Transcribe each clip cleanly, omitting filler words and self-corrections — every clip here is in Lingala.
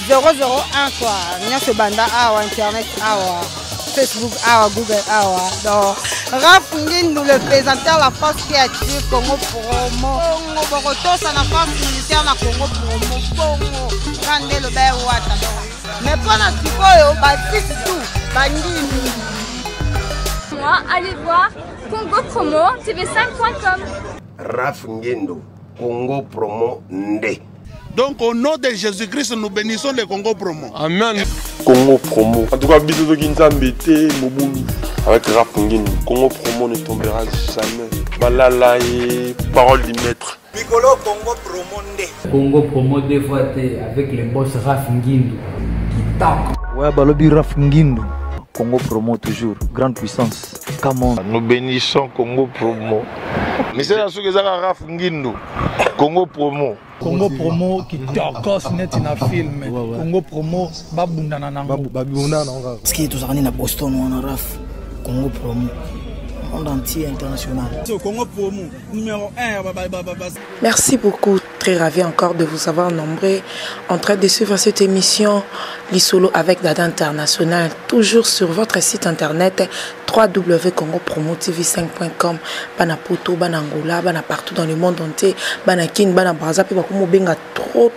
001 quoi. Nyonso banda awa internet awa. Facebook awa Google awa. Donc Raph Ngindu le présentateur la force créative Congo Promo. Congo Boroto ça la force militaire na Congo Promo. Congo Rande le bain wata. Mais pas na sikoyo baptiste tout. Bangini. Moi, allez voir Congo Promo tv5.com. Raph Ngindu Congo Promo Nde. Donc au nom de Jésus-Christ, nous bénissons le Congo Promo. Amen. Congo Promo. En tout cas, bisous de Kinzambete, Mobulu. Avec Raph Ngindu, Congo Promo ne tombera jamais. Balala et parole du maître. Piccolo Congo Promo Nde. Congo Promo deux fois avec le boss Raph Ngindu. Qui tape. Ouais, Balobi Raph Ngindu. Congo Promo toujours, grande puissance. Come on. Nous bénissons Congo Promo. Mais c'est là ce que ça Raph Ngindu. Congo Promo. Congo Promo qui t'orcose net na film. Congo Promo babunda na nango. Babunda na nango. Ce qui est toujours na Boston on a Raph. Congo Promo. Monde entier international. Congo Promo numéro 1. Merci beaucoup, très ravi encore de vous avoir nombreux en train de suivre cette émission Lisolo avec Dada International, toujours sur votre site internet www.congopromotv5.com. Bana Poto, Bana Angola, Bana partout dans le monde entier, Bana Kin, Bana Braza, puis Bakumo Benga trop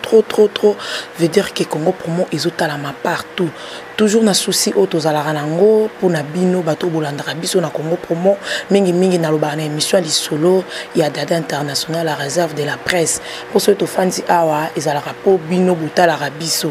veut dire que Congo Promo ils ont talama partout. Toujours na souci auto zalaranango pour na bino bato bolandra biso na Congo Promo mingi na loba na émission Lisolo il y a Dada International la réserve de la presse pour ceux qui fans awa ezalaka po bino butala rabiso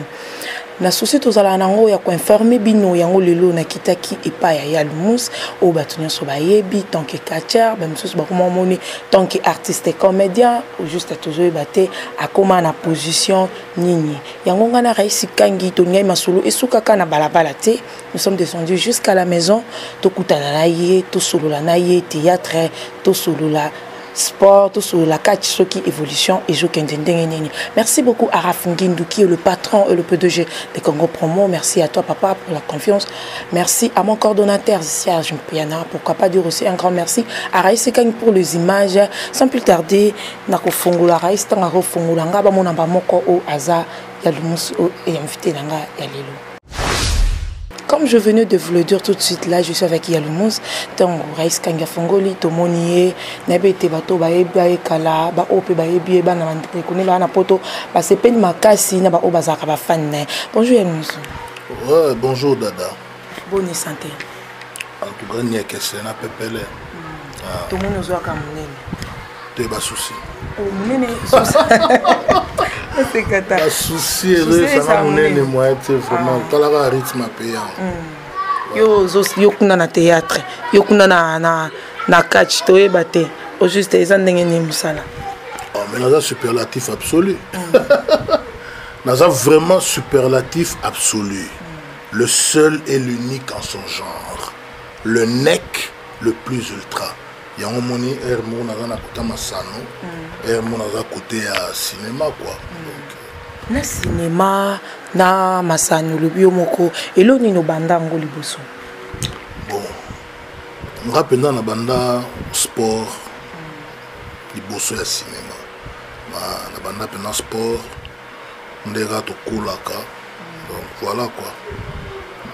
na souci tozala nango ya ko informer bino yango lelo na kitaki epa ya Yalumus o batunyo so bayebi tant que catcher ba mususu ba comment moni tant que artiste et comédien ou juste toujours baté a comment na position nini yango ngana raisi kangi to ngai masolo esuka kana balabala te nous sommes descendus jusqu'à la maison to kutana na ye to solo la na ye théâtre to solo la sport, tout sur la catch, ce qui évolution et je merci beaucoup à Raph Ngindu qui est le patron et le PDG de Congo Promo. Merci à toi papa pour la confiance. Merci à mon coordonnateur Serge Mpiana. Pourquoi pas dire aussi un grand merci à Raïs Kang pour les images. Sans plus tarder, Nako Fongula Raïs Tangaro Fongulanga Bamonamba Moko O Aza Yalumus et invité Nanga Yalilo. Comme je venais de vous le dire tout de suite, là, je suis avec Yalumus. Donc, Raïs Kanga Fongoli, Tomonié, Nebete Bato, Bae Kala, Ba Ope, Bae Bie, Ba Namante, Konela, Napoto, Ba Sepen Makasi, Naba Obazaka, Ba Fan. Bonjour Yalumus. Ouais, bonjour Dada. Bonne santé. En tout cas, il n'y a que ça, n'a pas pelé. Tout le monde nous a comme Mounene. Tu n'as pas de souci. Oh, Mounene, souci. C'est kata. Pas souci, ça va Mounene, moi, tu sais, vraiment, tu as un rythme payant. Yo kuna na théâtre, yo kuna na catch, to e bate. Au juste, ils ont des musala. Oh, mais là, c'est superlatif absolu. Là, vraiment superlatif absolu. Le seul et l'unique en son genre. Le nec le plus ultra. Il y a un moni Hermo na côté Masano, Hermo na côté cinéma quoi. Na cinéma na Masano le biomoko et lo ni no banda ngo liboso. Bon. On rappelle na banda sport liboso ya cinéma. Na banda pendant sport ndega to kulaka. Donc voilà quoi.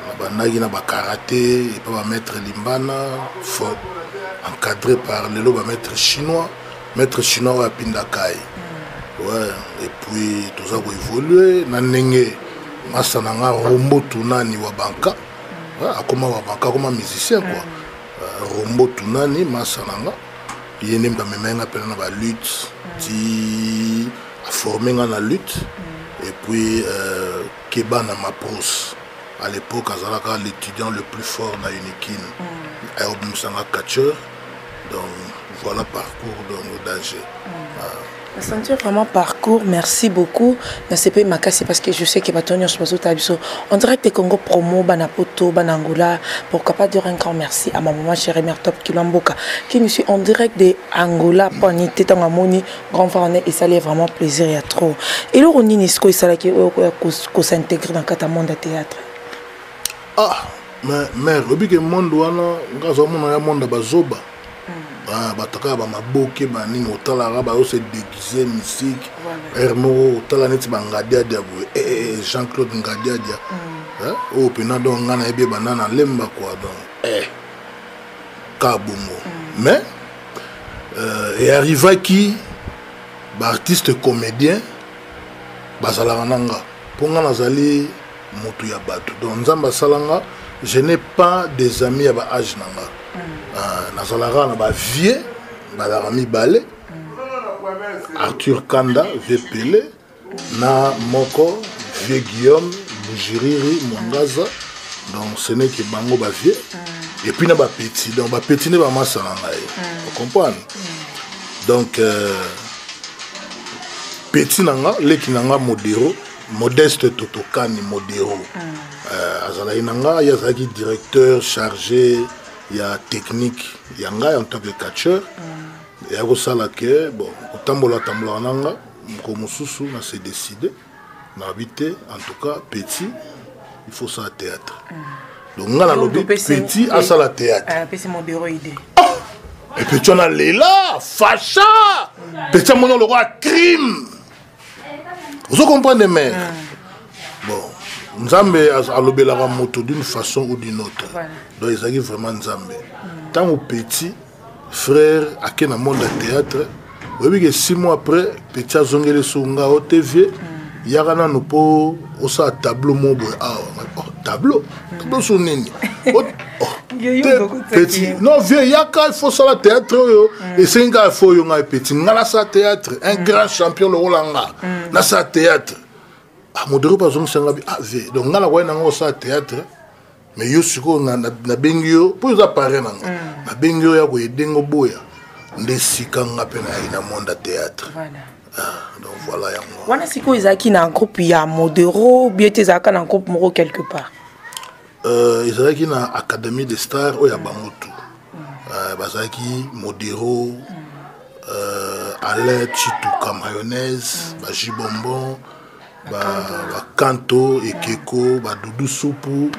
Na banda qui na ba karaté et pas mettre limbana faut encadré par le maître chinois à Pindakai. Ouais, et puis tout ça va évoluer. Nanenge, Masananga, Rombo Tunani Wabanka. Comme Wabanka, comme musicien quoi. Rombo Tunani, Masananga. Il y a même la lutte, qui a formé la lutte. Et puis, Kebana Mapros. À l'époque, Azalaka, l'étudiant le plus fort dans Unikin. Ayob Moussanga catcheur. Donc voilà parcours d'Angers. C'est vraiment parcours, merci beaucoup. Je sais pas Makasi parce que je sais que on dirait que Congo Promo, Banapoto, Banangola, pourquoi pas dire un grand merci à ma maman chérie Mère Top Kilamboka qui nous suit en direct de Angola, Panité, Tangamoni, grand frère et ça lui est vraiment plaisir, il y a trop. Et là on dit que ça qui s'intègre dans le monde de théâtre. Ah, mais le monde wana, ngazo mona ya monde bazoba. bataka bamaboke baningi otalaka baose déguisé musique hermo otala neti bangadiadia boye Jean-Claude Ngadiadia oyo mpena donc nga nayebi banda na lemba kwa donc ka bongo mais arrivaki baartiste comédien bazalaka na nga mpo nga nazali motu ya bato donc nzambe asalanga je n'ai pas des amis à âge nanga nazalaka na bavie bazalaka mibale Arthur Kanda vie Pelé na moko vie Guillaume Boujiriri Mongaza donc ce n'est que bango bavie et puis na bapeti donc bapeti ne bamasa na ngai vous comprenez donc petit nanga leki nanga modéro Modeste Totokani modéro azalaki nanga yazalaki directeur chargé ya technique yanga en tant que catcheur et akosala ke bon otambola nanga moko mosusu na se décider na habité en tout cas petit il faut ça théâtre donc nga na lobi petit asala théâtre petit modéro idée et puis on a Léla facha petit mon le roi crime vous comprenez mais bon Nzambe alobelaka moto d'une façon ou d'une autre donc il s'agit vraiment Nzambe tant au petit frère à na monde de théâtre oui que 6 mois après petit azongele sunga au TV yakana no po osa tableau mobo tableau sonini petit non vieux yaka il faut ça la théâtre et c'est un gars il faut yo ngai petit ngala sa théâtre un grand champion le Rolanga na sa théâtre modéro pas on sanga vie donc ngala kwa na ngosa théâtre mais yo siko na bengio pour ça parler na bengio ya ko edengo boya ndesikanga pena ina monde théâtre donc voilà yango wana siko izaki na groupe ya modéro bien tezaka na groupe moko quelque part izaki na académie des stars oya bamotu bazaki modéro Alain Chituka mayonnaise ba jibonbon ba Kanto et Keko ba Doudou Soupou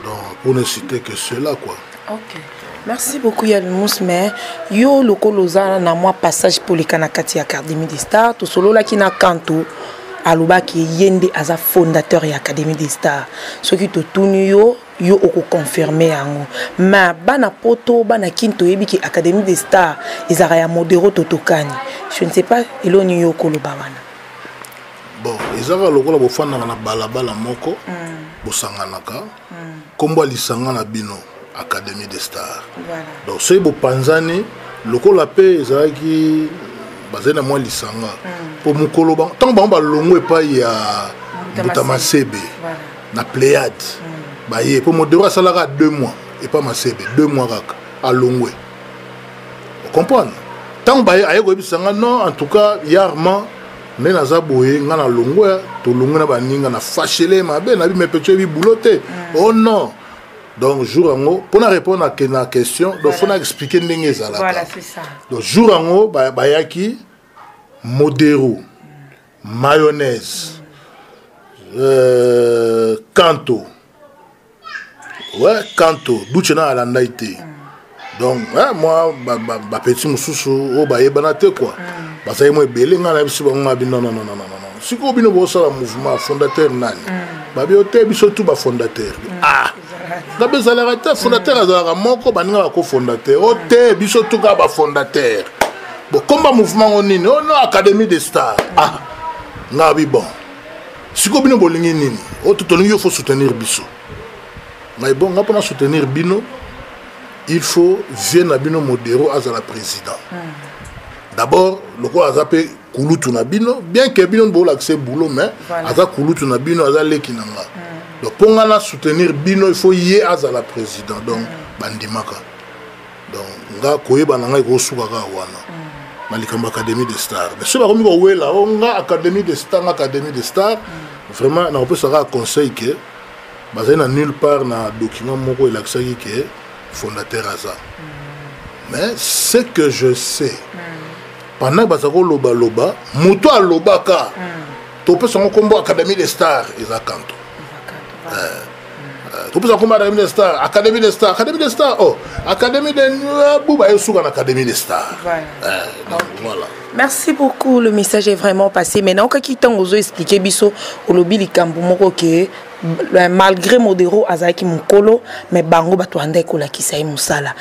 donc pour ne citer que cela quoi. OK. Merci beaucoup Yalmous mais yo lokolo za na moi passage pour les kanakati académie des stars to solo la kina Kanto alobaki yende aza fondateur ya académie des stars ce qui te tuni yo oko confirmer yango ma bana poto bana kinto yebiki académie des stars ezara ya modéro Totokani je ne sais pas eloni yo koloba wana bon ezara lokola bofanda na balabala moko bosanganaka kombo lisangana bino académie des stars voilà donc c'est bopanzani lokola pe ezalaki bazena moi lisanga pour mukolo ba tant ba longo epa ya Butamasebe na Pléiade ba ye pour modéro salaka 2 mois et pas Masebe 2 mois kaka à Longwe vous comprenez tant ba aye ko bisanga non en tout cas yarma ne naza boye nga na Longwe to Longwe na baninga na fachele mabe na bi me petit bi bouloté oh non donc jour ango pour répondre à la question donc faut expliquer ndenge ezala voilà c'est ça donc jour ango ba yaki modéro mayonnaise Kanto ouais Kanto duchena alanda été donc moi ba petit mususu o ba yebana te quoi parce que moi belé nga na biso nga bi non siko bino bo sala mouvement fondateur nani ba bi ote biso tout ba fondateur nga bezala rata fondateur azala moko baninga ko fondateur ote biso tout ka ba fondateur bon comme mouvement onini oh non académie des stars nga bi bon siko bino bolingi nini o tout olingi faut soutenir biso mais bon nga pour soutenir bino il faut venir bino modéro azala président d'abord le quoi azapé kulutu na bino bien que bino bo l'accès boulot mais aza kulutu na bino aza lekinanga donc pour nga soutenir bino il faut y azala président donc bandimaka donc nga koyeba nanga ko suka ka wana malikamba académie des stars mais cela comme ko wela nga académie des stars vraiment na peut sera conseil que bazena nulle part na document moko il accès que fondateur aza mais ce que je sais pendant bazako loba moto a lobaka to peut son combo académie des stars eza Kanto Tu peux savoir Académie des Stars, Académie des Stars, Académie des Stars. Oh, Académie de Bouba et Sougan Académie des Stars. Donc, voilà. Merci beaucoup, le message est vraiment passé. Maintenant, quand il t'en ose expliquer biso au lobby likambu moko que malgré Modero azaki mukolo mais bango batwande ko la kisai musala.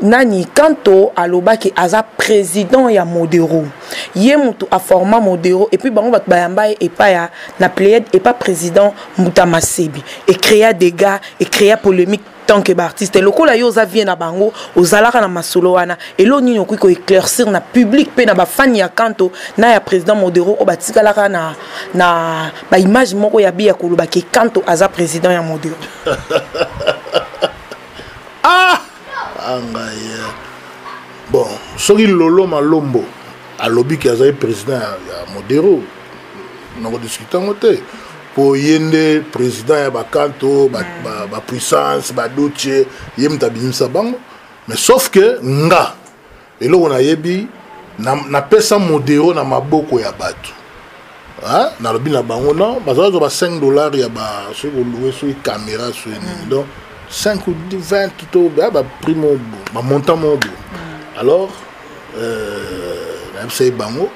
Nani kanto aloba ki aza président ya Modero. Ye mutu a format Modero et puis bango bat bayamba et pas ya na Pléiade et pas président Mutama Sebi et créa des gars et créa polémique tant que artiste le ko la yo za vient na bango ozalaka na masolo wana et lo nini ko éclaircir na public pe na ba fan ya kanto na ya président Modero o batikalaka na ba image moko ya biya koloba ki kanto aza président ya Modero. Bon, soki Lolo Malombo alobi ki aza président ya Modero na discuter ngote pour yende président ya bakanto ba puissance ba doche yemta bimisa bango mais sauf que nga eloko na yebi na pesa Modero na maboko ya bato hein na lobi na bango non bazazo ba $5 ya ba soki louer sur caméra sur donc 5 ou 20 tout bah primo bah montant mon beau alors c'est bango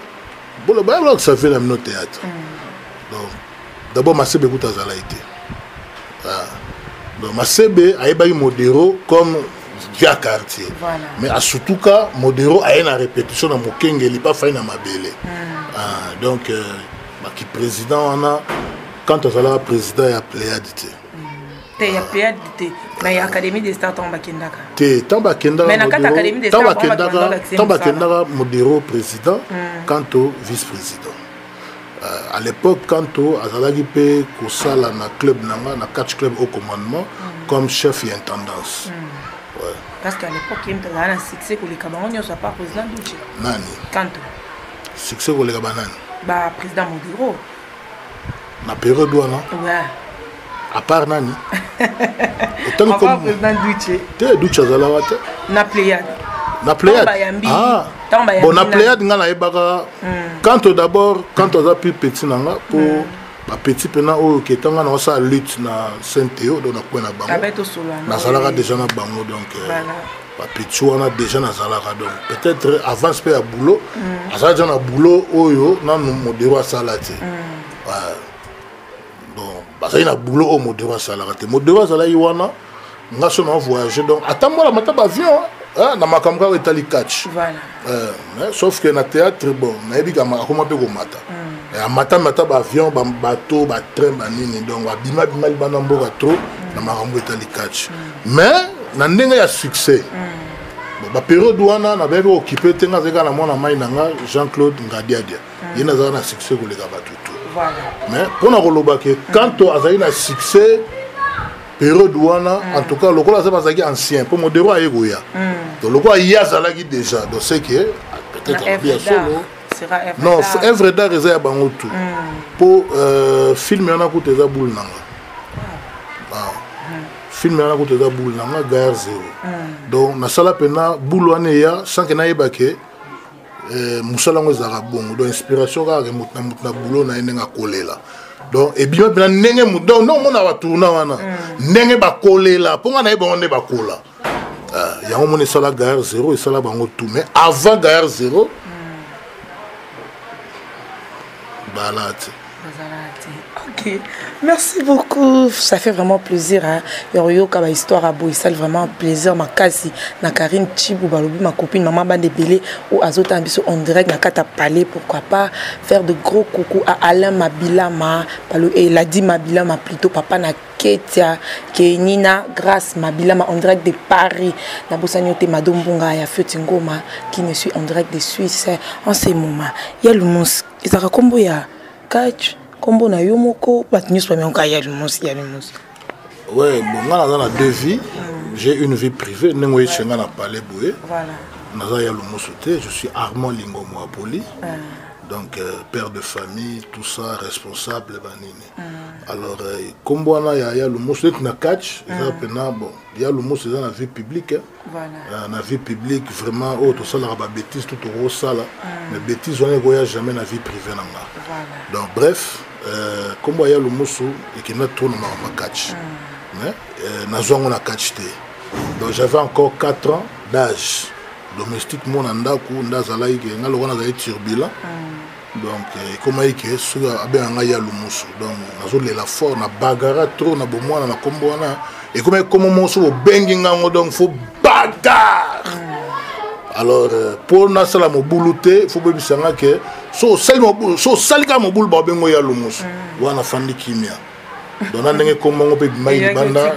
bon le bah ça fait le théâtre donc d'abord ma CB écoute azala été donc ma CB a ébahi Modero comme via quartier mais à surtout cas Modero a une répétition dans Mokenge il pas fait na mabele donc bah qui président on a quand azala président ya Pléiade il y a Pléiade, mais il y a Académie des Stars Tamba Kendaka. Tamba Kendaka. Mais dans l'Académie des Stars, Tamba Kendaka, Modero président, Kanto vice-président. À l'époque, Kanto azalaki pe kosala na club nanga, na catch club au commandement, comme chef et intendance. Parce qu'à l'époque, il y a un succès pour les Camerounais, il n'y a pas président Douché. Nani. Kanto. Succès pour les Camerounais. Bah président Modero. Na période où non? Ouais. À part Nani. Autant comme président Douché. Te Douché azalawate. Na Pléiade. Na Pléiade. Ah. Bon na Pléiade nga na ebaka. Quand d'abord quand on a plus petit nanga pour ba petit pena o ke tanga na sa lutte na Saint-Théo donc na ko na bango. Na salaka déjà na bango donc ba petit on a déjà na salaka donc peut-être avant ce à boulot. Asa déjà na boulot oyo na Modero salati. Parce qu'il y a un boulot au Modero Salarate. Modero Salarate, on a voyagé. Donc, attends-moi, on a avion. Dans ma caméra, on est catch. Sauf que dans le théâtre, bon, on a dit qu'on a fait un matin. Un matin, on a avion, un bateau, un train, donc on a dit qu'on a fait catch. Mais, dans le succès. La période où on a occupé, Jean-Claude Ngadiadia. Il y a un succès pour les gars. Mais pour nous quand on a eu un succès période où on a en tout cas le rôle c'est ancien pour Modero a égoïa donc le rôle il y a déjà donc c'est que peut-être bien solo non œuvre d'art réserve bango tout pour film on a coûté za boule nanga film on a coûté za boule nanga Gare Zéro donc na sala pena boule wana ya sans que na yebake musalango ezaka bongo donc inspiration kaka na boulot na yenga kolela donc et bien na ndenge mudo non mona batuna wana ndenge bakolela ponga na yeba onde bakola yango mona sala Gare Zéro et sala bango tout mais avant Gare Zéro balate. Ok, merci beaucoup. Ça fait vraiment plaisir. Hein. Yorio Kaba histoire à Boissal, vraiment plaisir. Ma case, na Karine Chibou Balobi, ma copine, maman Bande Belé, ou Azota Ambiso en direct, na Kata Palais, pourquoi pas faire de gros coucou à Alain Mabila, et Ladi Mabila, plutôt papa na Ketia, Kenina, Grâce Mabila, en direct de Paris, na Bossanyote Madombunga, ya Fiotingoma, qui me suit en direct de Suisse. En ces moments, il y a le monstre. Ils ont combo ya catch. Combo na yomoko, bat news pas mais on kaya le monstre, il y a le monstre. Ouais, bon, moi dans la deux vies, j'ai une vie privée, n'engoye chenga na Palais Boué. Voilà. Naza ya le monstre, je suis Armand Lingo Moapoli. Donc père de famille, tout ça, responsable banini. Alors combo na ya le monstre na catch, bon, il y a le monstre dans la vie publique. Voilà. Dans la vie publique vraiment tout ça la bêtise tout au ça là. Mais bêtise on ne jamais dans la vie privée nanga. Voilà. Donc bref, comme il y a le monstre et qui n'a trop dans ma catch. nazwango na catch te. Donc j'avais encore 4 ans d'âge. Domestique mon andako ndazalaki ke ngaloko nazali turbulent. Donc comme que sur abenganga ya lumusu. Donc nazolela fort na bagara trop na bomwana na kombo wana. Et comme moso bengi ngango donc faut bagarre. Alors pour nasala mobuluté faut bebisanga ke so salika mobulu ba bengo ya lumusu. Wana fandi kimia. Donc on a comme on peut maï banda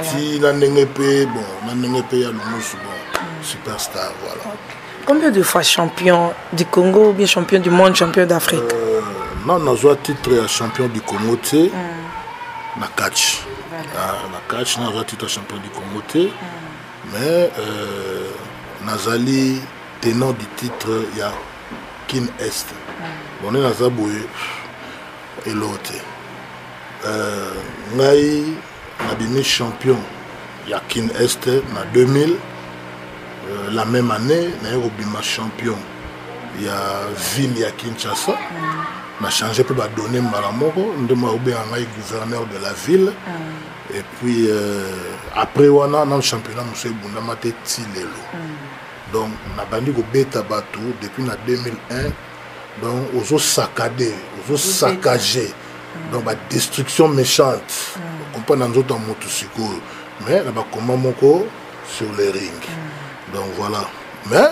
ti na ndenge pe bon na ndenge pe ya lumusu bon superstar voilà. Combien de fois champion du Congo ou bien champion du monde, champion d'Afrique? Non, on a joué titre champion du Congo na catch. Na catch on a joué titre champion du Congo mais nazali tenant du titre ya Kin Est. On est na zaboué et l'autre. Ngai na bimi champion ya Kin Est na 2000. La même année, nous avons champion. Il y a ville, il y a Kinshasa. On a changé pour donner Malamoro. Nous avons gouverneur de la ville. Et puis, après, on a un championnat, nous avons Tilelo. Donc, on a banni au Beta Batou depuis 2001. Donc, on a saccadé, on a saccagé. Donc, la destruction méchante. On comprend dans notre motocycle. Mais, on a comment sur les rings. Donc voilà. Mais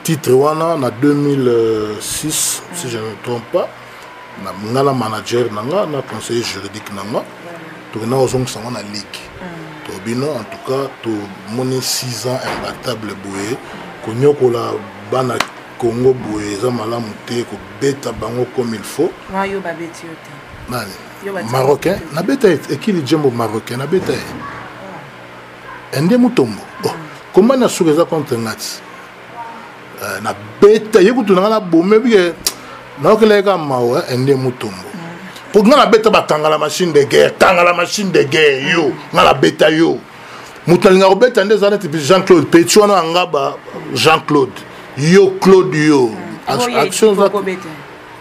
titre wana en 2006 si je ne me trompe pas, na la manager nanga na conseiller juridique nanga to na ozong sango na ligue. To bino en tout cas to moni 6 ans imbattable boye konyoko la bana Congo boye za malamu te ko beta bango comme il faut. Wa yo ba beti yote. Nani? Marocain, na beta ekili jembo marocain na beta. Ende mutombo. Comment on a soulevé ça contre Ngati? Na bête, il y a beaucoup de gens qui ont été pour que la bête tanga la machine de guerre, tanga la machine de guerre, yo, la bête yo. Moutalinga bête en des années type Jean-Claude, Pétuano Angaba, Jean-Claude, yo Claude yo. Action ça.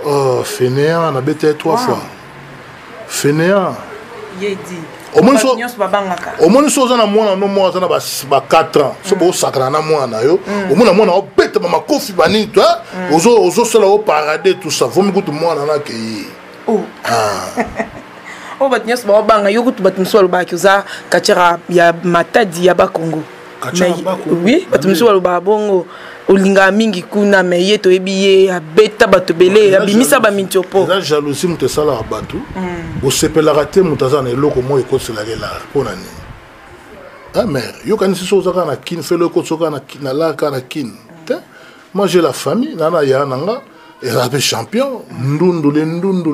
Oh, fainéant, on a bête 3 fois. Fainéant. Yedi. Au moins, chose na mwana no mwana na ba 4 ans. So bo sakana na mwana yo. Au moins mwana o bête ba makofi bani toi. Ozo sala au paradis tout ça. Vomi kutu mwana na ke. Oh. Oh ba nyos ba banga yo kutu batumso lo ba kyoza kachira ya matadi ya ba Congo. Oui, batumso lo ba bongo. Olinga mingi kuna me yeto ebiye abeta bato belé abimisa ba mintiopo. La jalousie mute sala abatu. Bo sepela raté mutaza na eloko mo ekosela la pona ni. Ah mère, yo kanisi soza kana kin fait le kosoka na la kana kin. Moi j'ai la famille nana ya nanga et la champion ndundu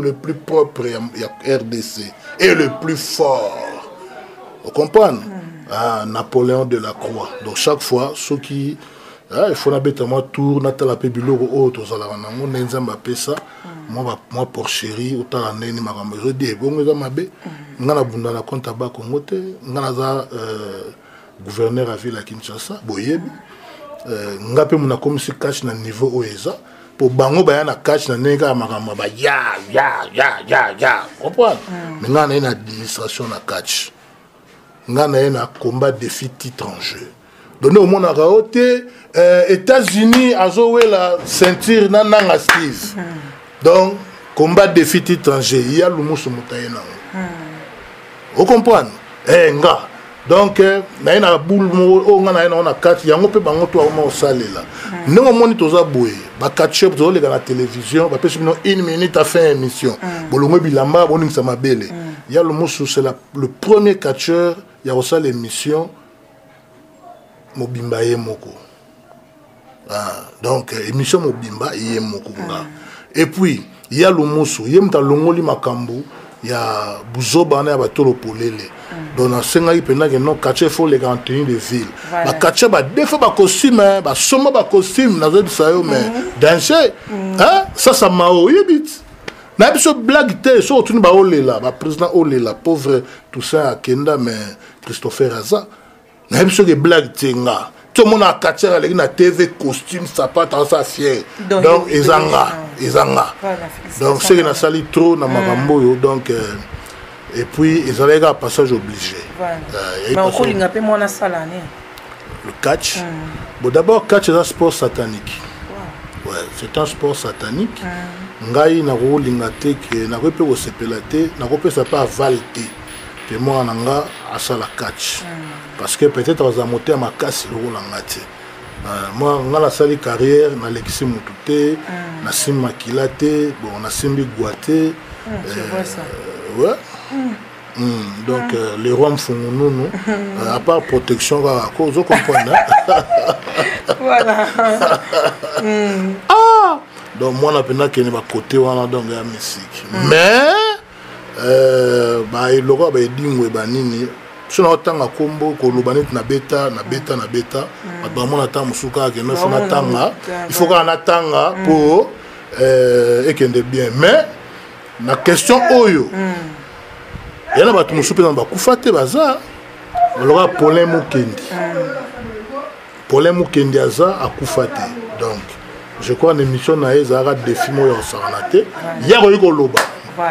le plus propre ya RDC et le plus fort. Vous comprenez? Ah Napoléon de la Croix. Donc chaque fois ceux qui il faut n'abêter moi tour natala pe biloko auto za la nango nenzamba pesa moi pour chéri autant neni makambo je dis bongo za mabe ngana bunda na compte ba Congo te ngana za gouverneur à ville à Kinshasa boyebi ngape muna comme si cash na niveau oeza pour bango ba na cash na nenga makambo ba ya comprendre mais ngana na administration na catch ngana na combat défi titre en jeu donné au monde à Raoté, États-Unis a joué la ceinture nanga Steve. Donc, combat défi étranger, il y a le mousse moutaïna. Vous comprenez? Nga. Donc, na ina boule on a 4, yango pe bango to au salé là. Nous on monite aux aboué, ba catcher pour les la télévision, ba pèse 1 minute à faire émission. Bolongo bilamba, boning ça ma belle. Il y a le mousse c'est le premier catcheur, il y a aussi l'émission Mobimba Yemoko. Donc, émission Mobimba Yemoko. Et puis, il y a le Moussou, il y a Longoli Makambu, il y a Bouzoba, il y a Batolo Polele. Donc, dans ce cas, il y a un catcher faut les grands tenues de ville. Le catcher, des fois, il costume, il somme costume, mais danser, ça m'a oublié. Il y a une blague, surtout le président Olela, pauvre Toussaint Akenda, mais Christopher Aza. Même sur les blagues, tout le monde a catché avec la TV, costume, sapat, ça fier. Donc, ils en ont. Donc, c'est une salle trop dans Marambo. Donc, et puis ils avaient un passage obligé. Mais encore il n'y a pas moins salle année. Le catch. Bon d'abord catch est un sport satanique. Ouais, c'est un sport satanique. Ngai na ro lingate que na ko pe ko sepelate, na ko pe ça pas valté. Que moi nanga asala catch. Parce que peut-être aux amotés ma casse le rôle ngate. Moi nga la sali carrière na Lexi Mutute, na Simma Kilate, bon na Simbi Guate. Je vois ça. Ouais. Donc les rois me font nous à part protection à cause vous comprenez. Voilà. Ah donc moi na pena que ne ba côté wana donc ya musique. Mais bah il aura ba dingwe ba nini so na tanga kombo ko lobanit na beta ba mona ta musuka ke no fona tanga il faut qu'on attanga pour ekende bien mais la question oyo il y a ba tumusupe na ba kufate baza oloka Paulin Mukendi aza akufate donc je crois l'émission na ezara défi moyo sanate ya ko loba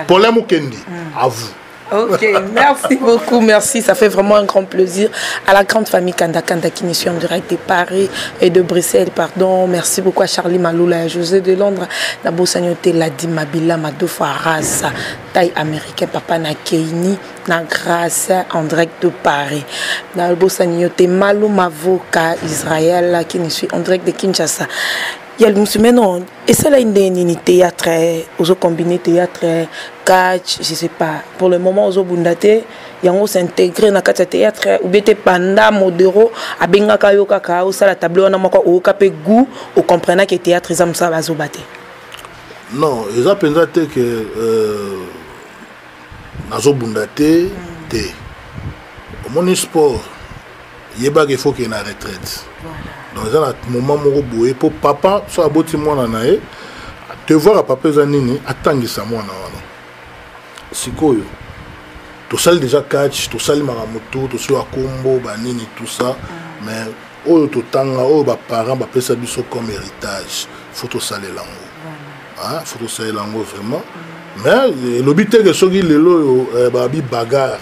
Paulin Mukendi à vous. Ok, merci beaucoup, merci. Ça fait vraiment un grand plaisir à la grande famille Kanda qui nous suit en direct de Paris et de Bruxelles, pardon. Merci beaucoup à Charlie Maloula et à José de Londres. Nabo Sagnoté, Ladi Mabila, Mado Farasa, taille américain, Papa Nakeini, na grâce en direct de Paris. Nabo Sagnoté, Malou Mavoka, Israël, qui nous suit en direct de Kinshasa. Il y a le musulman, non. Et ça, là, il y a une théâtre, aux combinés théâtre, catch, je sais pas. Pour le moment, aux bundate, il y a s'intégrer dans le théâtre, ou bien panda, modéro, à benga kayo kaka, ou ça, la table, on a encore au capé goût, ou comprenant que théâtre, ils ont ça, va zobate. Non, ils ont pensé que, nazo bundate, te. Au mon sport, il faut qu'il y ait une retraite. Donc, il y a un moment où pour papa, soit aboti moi nanae, te voir à papa zanini, attendre ça moi nana. C'est quoi? Tout ça déjà catch, tout ça maramoto, tout ça combo, banini, tout ça. Mais oh tout tanga, oh bah parents, bah ça biso comme héritage. Faut tout ça les langues. Ah, faut tout ça les langues vraiment. Mais le but est que ceux qui les lo, bah bi bagarre,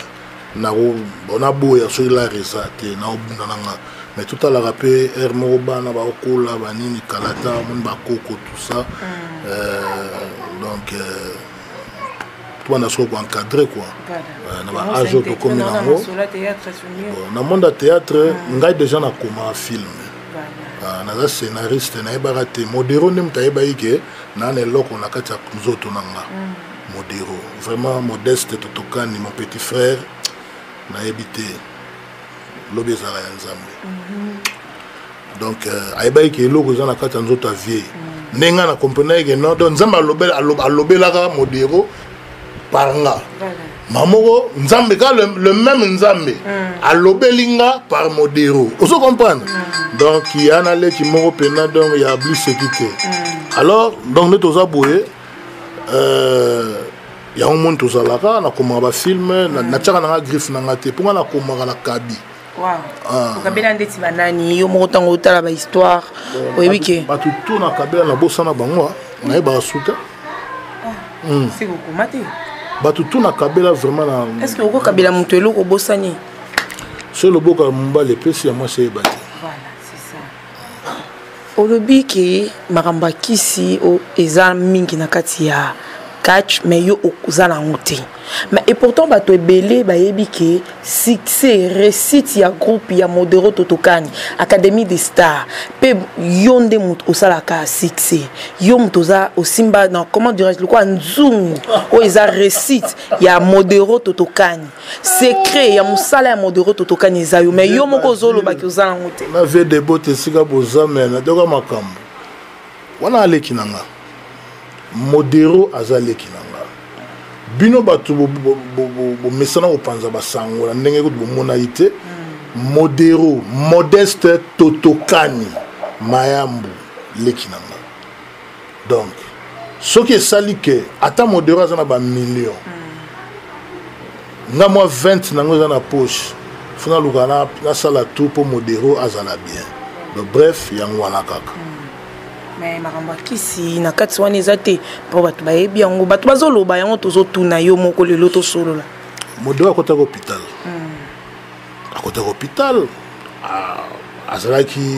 na on a beau et ceux qui la resate, na obunanga. Mais tout à l'heure, après, Hermoba, Nabaokola, Banini, Kalata, Mbakoko, tout ça. Donc, tout le monde a encadré, quoi. Dans le monde de théâtre, on a déjà un film. On a un scénariste, on a un baraté. Modéro, on a un loc, on a un Modéro. Vraiment modeste, Totokani, mon petit frère, on a habité. Donc aïbaï qui est là que na kata nzota vie nenga na comprendre que non donc nzamba alobelaka modéro paranga mamoko nzambe ka le même nzambe alobelinga par modéro vous comprenez donc il y a un allé qui moko pena donc il y a plus sécurité alors donc nous tous aboué il y a un monde tous alaka na koma ba film na tchaka na griffe na ngate pour na koma la kabi. Wow. Kabila ndeti banani yo moko tango tala ba histoire oyebike batu tout na kabila na bosana bango na ba suta c'est beaucoup maté batu tout na kabila vraiment na est-ce que oko kabila mutelo ko bosani c'est le boka mba le pesi ya moi c'est bâti voilà c'est ça olobiki maramba kisi o eza mingi na kati ya catch mais yo okuzala ngote mais et pourtant bato ebele bayebi ke succès réussite ya groupe ya modéro totokani académie des stars pe yonde mut osalaka succès yo mutoza osimba dans comment dirais-je le quoi nzungu o eza réussite ya modéro totokani secret ya musala ya modéro totokani za yo mais yo moko zolo ba ki ozala ngote na ve de bote sika bozame na doka makambo wana aleki nanga modéro azaleki nanga bino batu bo mesana opanza basango na ndenge ko bomona ite modéro modeste totokani mayambu leki nanga donc ce qui est sali que ata modéro azana ba million nga moi 20 nango za na poche funa lukana na sala tout pour modéro azala bien donc bref yango wana kaka mais maramba kisi na kati wana ezate po bato bayebi yango bato bazoloba yango tozotuna yo moko lelo tosolola modèle à côté de l'hôpital. À côté de l'hôpital, azalaki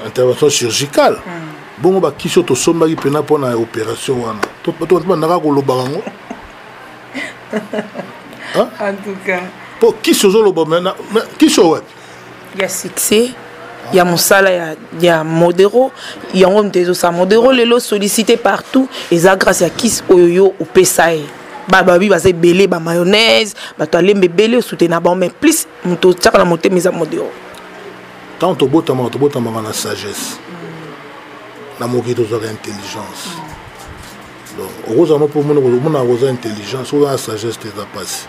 intervention chirurgicale. Bon, bah qui sont au sommet qui pena pour une opération wana. Tout naka ko lobango. En tout cas. Pour qui sont au lobango qui sont ouais. Il y a succès. Il y a Moussala, il y a Modero, il y a un des autres. Modero, les lots sollicités partout. Et ça, grâce à Kiss Oyoyo au Pesae. Bababi, va se belé, ba mayonnaise, ba toile belé, soutenir, mais plus, mon taux de la montée, mais à Modero. Tant au beau temps, la sagesse. La moquette aux intelligence. Donc, heureusement pour moi, on a intelligence, on a la sagesse qui est passée.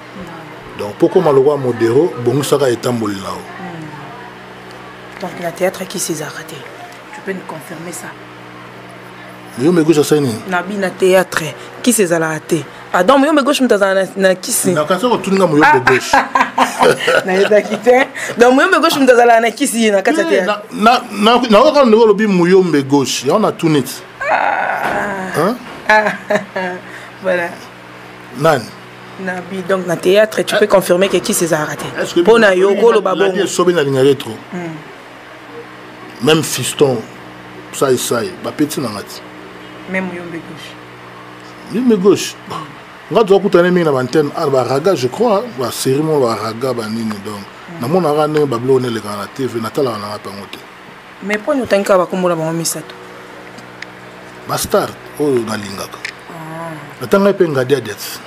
Donc, pourquoi on a Modero, bon, ça va être un bolin là. Donc, le théâtre qui s'est arrêté. Tu peux nous confirmer ça? Je me gauche à ça. Nabi na théâtre qui s'est arrêté. Ah donc, je me gauche na qui c'est? Na kasa ko tuninga mo yo gauche. Na yeda kité. Donc, je me gauche na qui c'est na kasa théâtre. Na ka ndo lobi muyombe gauche. Ya on a tout net. Hein? Voilà. Nan. Nabi, donc na théâtre, tu peux confirmer que qui s'est arrêté. Pour na yoko lo babongo. La sobe na linga retro. Même fiston, ça et ça, bah petit n'angati. Même Yombe gauche. Yombe gauche. On doit écouter une antenne, bah raga, je crois, bah cérémonie, bah raga, bah nini donc. Na mon arane, bah blonde les gars la TV, Natala on a pas monté. Mais pour nous t'inquiète pas comme on a bon misato. Bastard, oh nalingaka. Natanga pe ngadia det.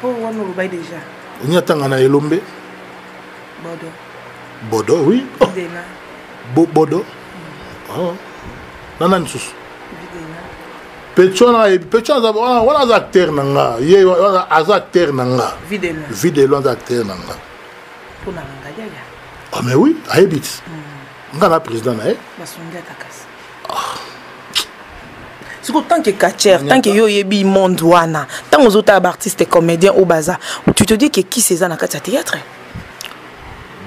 Pour on nous bail déjà. On y attend na Elombe. Bodo. Bodo, oui. Bodo. Oh, nana nsus. Petchona wana acteur nanga, ye wana acteur nanga. Vidéo acteur nanga. Pour na ngaya ya. Ah mais oui, habite. Ngana président na Basonga takasi. C'est tant que catcher, tant que yo yebi monde wana, tant aux autres artistes et comédiens au bazar, tu te dis que qui c'est ça na kati théâtre?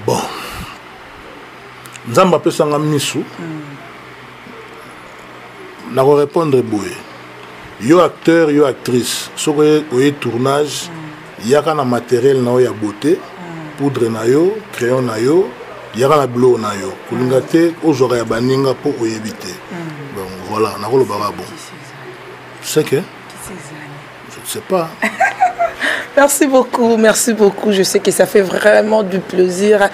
Bon. Nzamba pesa nga misu. Na ko répondre boye. Yo acteur, yo actrice, soko oye tournage, yaka na matériel na ya beauté, poudre na yo, crayon na yo, yaka na blow na yo. Kulinga te ozora ya baninga po oyebite. Donc voilà, na ko lo baba bon. C'est que je ne sais pas. Merci beaucoup. Je sais que ça fait vraiment du plaisir.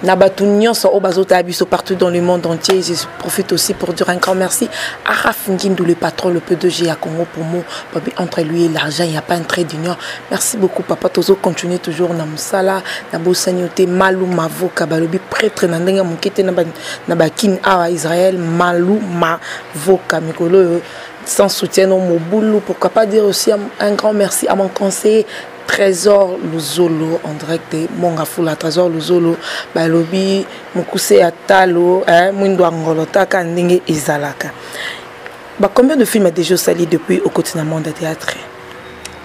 Nabatunion sont au bazota abisso partout dans le monde entier. Je profite aussi pour dire un grand merci à Raf Ngindou, le patron, le P2G à Congo pour moi. Entre lui et l'argent, il n'y a pas un trait d'union. Merci beaucoup, papa. Tozo continue toujours dans Moussala, dans Bossanioté, Malou Mavo, Kabalobi, prêtre, Nandenga Moukete, Nabakin, Awa, Israël, Malou Mavo, Kamikolo. Sans soutien au Moboulou, pourquoi pas dire aussi un grand merci à mon conseiller Trésor Luzolo en direct de Mongafula. Trésor Luzolo Balobi Mukuse Atalo Mwindo Angolota Kandinge Izalaka. Combien de films a déjà sali depuis au quotidien monde théâtre?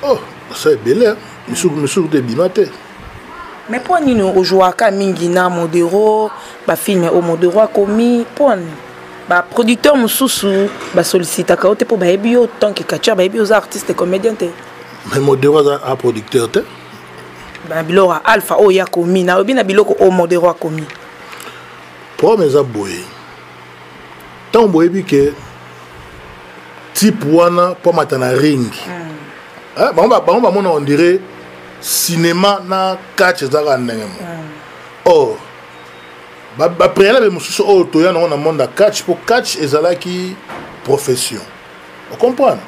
Oh, c'est bel, monsieur de Bimate. Mais pour nous aujourd'hui Mingina Modero, film au Modero a commis pour bah producteur mususu bah sollicita ka ote pour bah ebio tant que catcher bah ebio artiste et comédien te mais Modero a producteur te bah bilora alpha o ya komi na obi na biloko o Modero a komi pour mes aboye tant boye bi que type wana pour matana ring ah bah on dirait cinéma na catch za ndenge oh préalable mususu o toya na monde catch pour catch ezalaki profession. On comprend.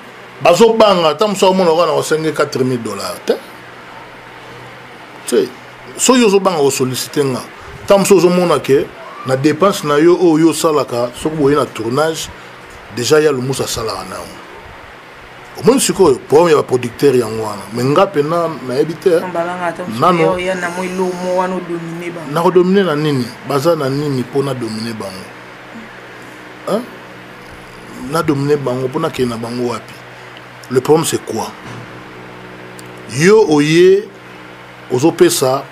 Bazo banga tam so mo na $4000 te. Tu so yo zo banga o solliciter nga. Tam so zo mona ke na dépense na yo o yo salaka so ko boye na tournage déjà ya le musa sala na. Au moins ce que pour un producteur yango wana mais nga pena na ebité nano ya na moilo mo wana dominer ba na dominer na nini baza na nini pona dominer bango hein na dominer bango pona ke na bango wapi. Le problème c'est quoi? Yo oye ozopesa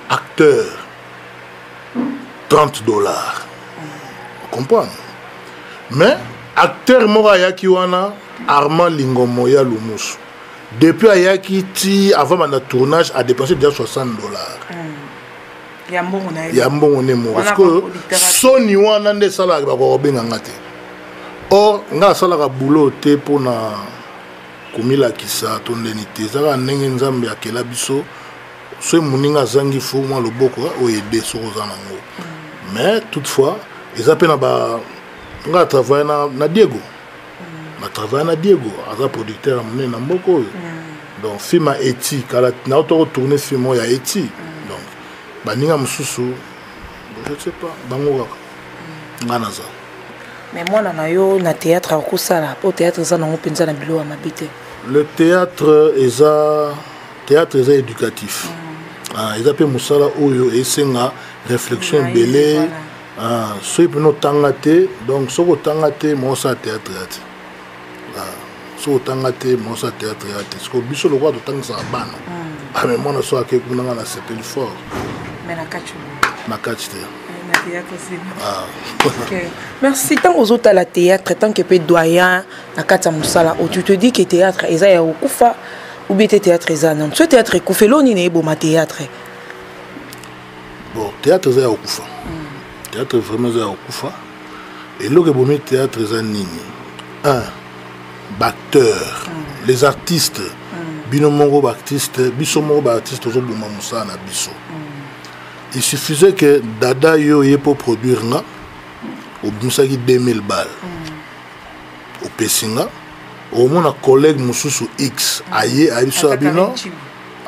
acteur $30. Comprendre? Mais acteur mora ya ki wana Armand Lingomo ya Lumusu Depuis Ayaki, avant le tournage, a dépensé déjà $60. Yambo on est mort. Parce que Sony Wanande Salah va Robin Angate. Or, nga Salah boulot te pour na Kumila Kisa, ton denité. Zara Nengenzambe à Kelabiso. Ce Mouninga Zangi Fou, moi le Boko, ou aider sur Zanango. Mais toutefois, ils appellent na travailler na Diego. Na travailler na Diego, à producteur amené na Mboko. Donc, film à Eti, quand na auto tourné film à Eti. Donc, baninga mususu, je ne sais pas, bango nganaza. Mais moi na yo na théâtre à kusala, au théâtre ça na openza na bilo amabite. Le théâtre est éducatif. Ils appellent Moussala Oyo et c'est une réflexion belée. Ceux qui ont tangaté, donc ceux qui ont tangaté, moi ça théâtre. Ceux qui ont tangaté, moi ça théâtre. Parce que biso le roi de tang ça ban. Mais moi na so ake kuna na s'appelle fort. Mais na kachu. Na kachu. Na théâtre aussi. OK. Merci tant aux autres à la théâtre tant que peut doyen na kata Moussala. Tu te dis que théâtre eza ya okufa. Ou bien théâtre non. Ce théâtre est l'on n'est pas bon théâtre. Bon, théâtre est au Koufa. Théâtre vraiment est au Koufa. Et le bon théâtre est nini. Un, acteur, les artistes. Binomongo artiste, bisomongo artiste aujourd'hui Mamoussa na biso. Il suffisait que Dada yo yé pour produire nga au Bimsaki 2000 balles. Au Pessinga. Au moins un collègue Moussou X aye abiso abino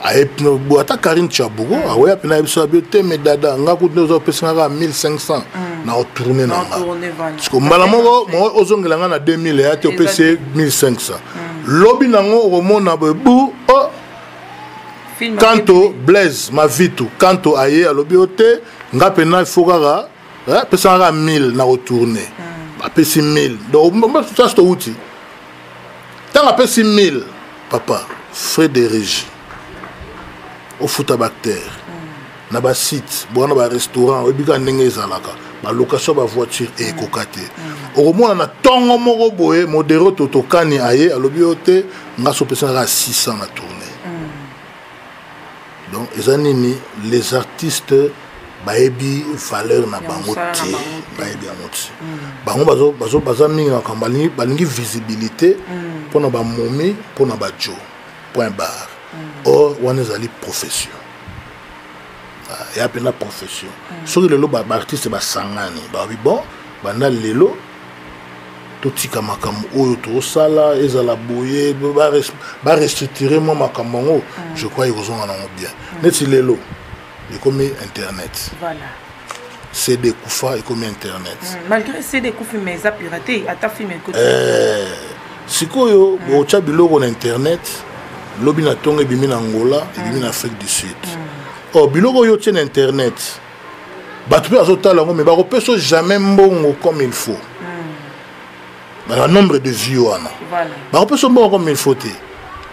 aye no ata Karine Chabogo awe apena abiso abiote mais dada nga ku dozo pesanga 1500 na tourner na parce que malamoko mo ozongela nga na 2000 ya te opese 1500 lobi nango romona bebu oh kanto Blaise Mavitu kanto aye alobi ote nga pena fokara pesanga 1000 na retourner apesi 1000 donc ça c'est outil. Tant qu'on appelle 6000, papa, frais de régie, au foot à bactère, na ba site, bon na ba restaurant, au biga ndenge zalaka, ba location ba voiture et kokate. Au moins on a tongo moko boye, modéro totokani aye, alobi ote, nga so pesa na 600 na tournée. Donc ezanini les artistes baebi valeur na bango te, baebi amoti. Bango bazo mingi na kambali, balingi visibilité. Pour na ba momi, pour na ba jo. Point barre. Or, on est allé profession. Il y a une profession. Sur le lot, artiste ba sangani. Bah oui bon, banda lelo. Tout ce qui makam o to sala, ezala boye, ba restructurer moi makamongo. Je crois ils ont bien. Net lelo. Il comme internet. Voilà. CD Koufa et comme internet. Malgré CD Koufa mais ça piraté, à ta film écoute. Sikoyo, au Tchabilo on internet, l'obina tongue bimi na Angola et bimi na Afrique du Sud. Oh, biloko yo tient internet. Batu pe azota lango mais ba repeso jamais mbongo comme il faut. Le nombre de vues wana. Voilà. Ba repeso mbongo comme il faut te.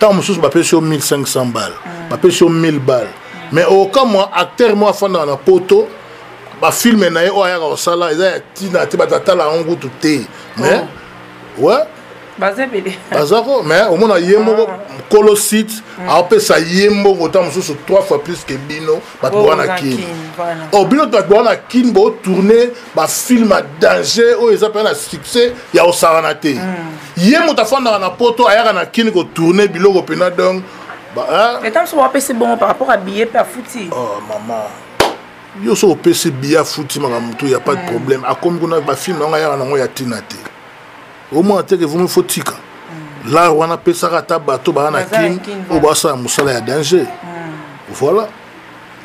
Tant mususu ba peso 1500 balles, ba peso 1000 balles. Mais au cas moi acteur moi fanda na poto, ba film na yo aya ka sala eza tina te batata la ongu tout mais ouais Bazako, mais au moins, il y a un colossite, après ça, il y a un autant 3 fois plus que Bino, Batouanakin. Oh, Bino Batouanakin, tourner, film à danger, oh, ils appellent un succès, il y a au Saranate. Il y a un autre dans la poto, il y a un kin qui tourne, Bilo Gopena donc. Mais tant que c'est bon par rapport à billet par fouti. Oh, maman. Yo so PC billet fouti, il n'y a pas de problème. À comme on a film, on a tinate. Au moins, vous me faut tika. Là, on a payé ça à bateau, on a kin, on va ça à Moussala, il y a danger. Voilà.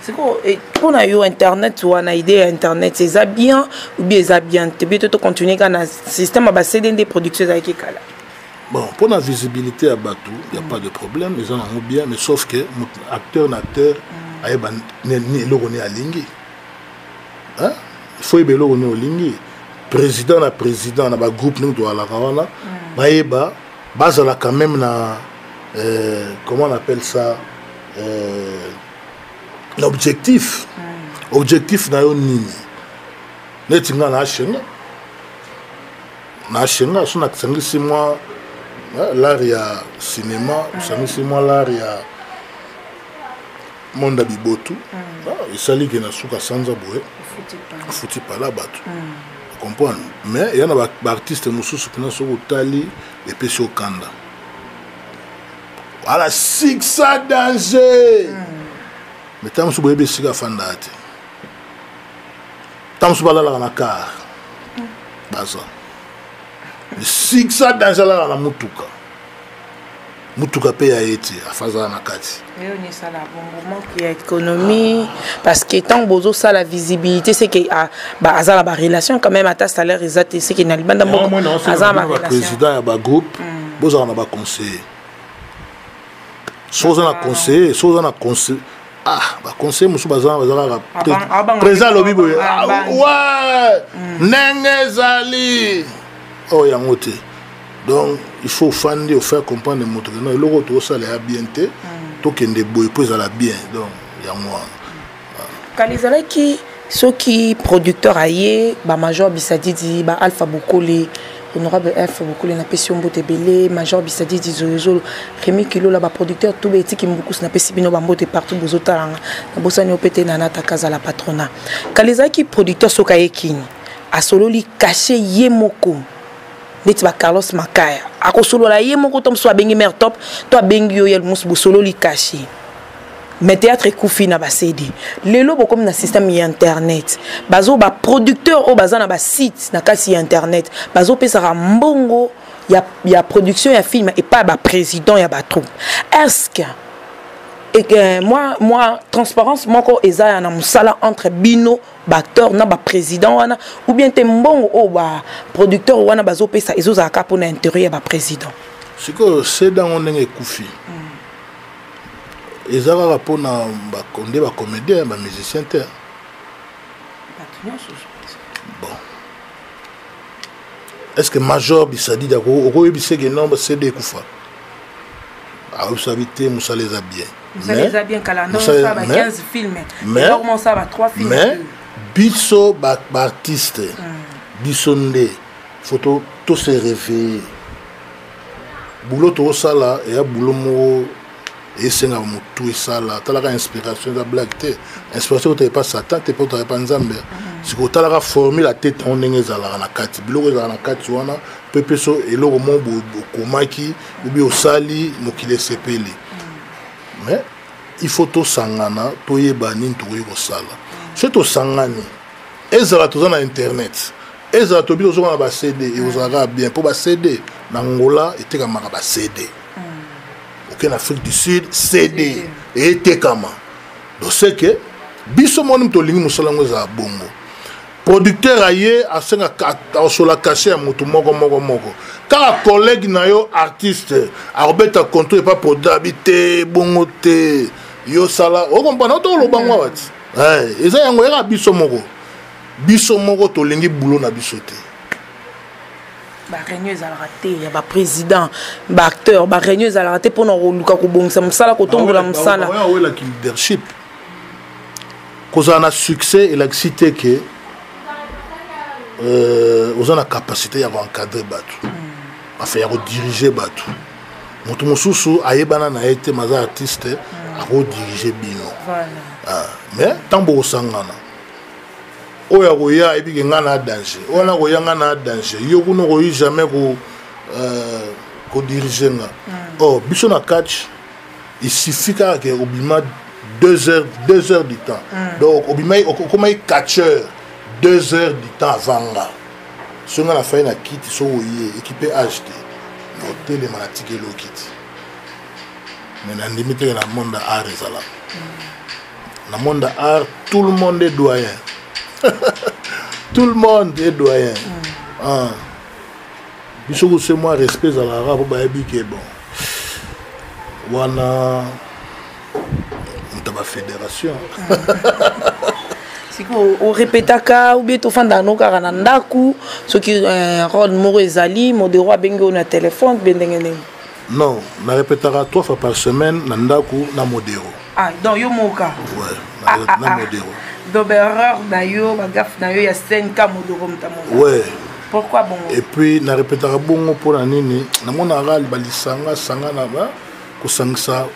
C'est quoi? Pour nous, Internet, on a idée Internet, c'est ça bien ou bien ça bien? Tu peux continuer quand un système à céder des productions avec Kala. Bon, pour la visibilité à bateau, il n'y a pas de problème, les gens ont bien, mais sauf que acteur, il est à Lingui. Il faut que l'on est au Lingui. Président na président na ba groupe nous doit la kawana baeba bazala quand même na comment on appelle ça l'objectif objectif na yo nini netinga na shenga so na tsangisi moi l'art ya cinéma osamisi mwa l'art ya monde bibotu esali ke na suka sanza boye futi pala bato comprendre mais il y a ba artiste mosusu pena soko tali epesi okanda voilà Sixa danger mais tant so boye besika fanda ate tant so bala na car baza Sixa danger la na mutuka pe ya eti afaza na kati ni ça la bon moment qui économie parce que tant bozo ça la visibilité c'est que ba azala ba relation quand même à ta salaire exact c'est que na libanda moko azala ba relation président ya ba groupe bozo na ba conseiller soza na conseiller ba conseiller musu bazala président lobi boye ouais nengezali oh yangote. Donc il faut faire comprendre que non, il faut que ça soit bien, tout que des boys pour ça bien. Donc il y a moi. Kalizala qui ceux qui producteurs aillé, ba Major Bisadidi, ba Alpha Bokole, honorable Alpha Bokole na pesi mbote belé, Major Bisadidi Zozo, Rémi Kilo là ba producteur tout beti qui beaucoup na pesi bino ba mbote partout bozota na bosani opete na nata kaza la patronat. Kalizala qui producteur sokaye kini, a solo li caché yemoko. Neti ba Carlos Makaya akosolo la yemoko tom so bengi mer top to bengi yo yel mus bosolo li caché mais théâtre kufi na ba CD lelo bo comme na système ya internet bazo ba producteur o bazana ba site na kasi internet bazo pesa mbongo ya production ya film et pas ba président ya ba troupe est-ce que et moi transparence moko eza na musala entre bino acteur na ba président wana ou bien te mbongo o ba producteur wana bazo pesa ezoza ka pona intérieur ba président c'est que c'est dans on est kufi ezala ka pona ba konde ba comédien ba musicien te bon est-ce que Major Bisadi dako o yebise ke non ba CD kufa a observé musa les a bien ça les a bien calendrier ça va 15 films mais comment ça va 3 films mais biso ba artiste bisonde photo tout se réveiller boulot to sala et ya boulot mo et senga mutu sala talaka inspiration da blague te inspiration te pas satan te pas nzambe si ko talaka formule la tête on ngezala na kati biloko za na kati wana pepeso eloko mo komaki ubi osali mokile sepeli mais il faut to sangana to yeba nini to ko sala surtout sangani ezala to na internet ezala to bilo na ba CD et osala bien pour ba CD na Angola etekama ba CD en Afrique du Sud CD et etekama donc c'est que biso moni to lingi musalango za bongo producteur aye asenga sola caché mutu moko car collègue na yo artiste arobeta contrôle pas produit bongo te yo sala o comprendre to lo bango wati eza yango era biso moko to lingi boulot na biso te ba réunion za raté ya ba président ba acteur ba réunion za raté pour no luka ko bongisa musala ko tombola musala ouais la leadership cause on a succès et la cité que on a la capacité à encadrer batu enfin à diriger batu moto mususu ayebana na été maza artiste à diriger bino voilà mais tambo sangana oya goya ebi ngana danger ona goya ngana danger yo kuno goyi jamais ko diriger nga oh biso na catch il suffit que obima 2 heures du temps donc obima comme 4 heures 2 heures du temps avant là si on a fait na kit so oye équipé acheter hôtel et malatike lo kit mais na limite na monde art ezala na monde art tout le monde est doyen tout le monde est doyen biso c'est moi respect à la rap ba ebike bon wana mutaba fédération au répétaka ou bien to fanda no kaka na ndaku soki rod moro ezali modero abengi na téléphone bendengene non na répétaka 3 fois par semaine na ndaku na modero donc yo moka ouais na modero donc erreur na yo ba gaf na yo ya 5 ka modero mtamo ouais Pourquoi bon? Et puis na répétera bongo pour la nini na mona ral balisanga sanga na ba ko sangsa.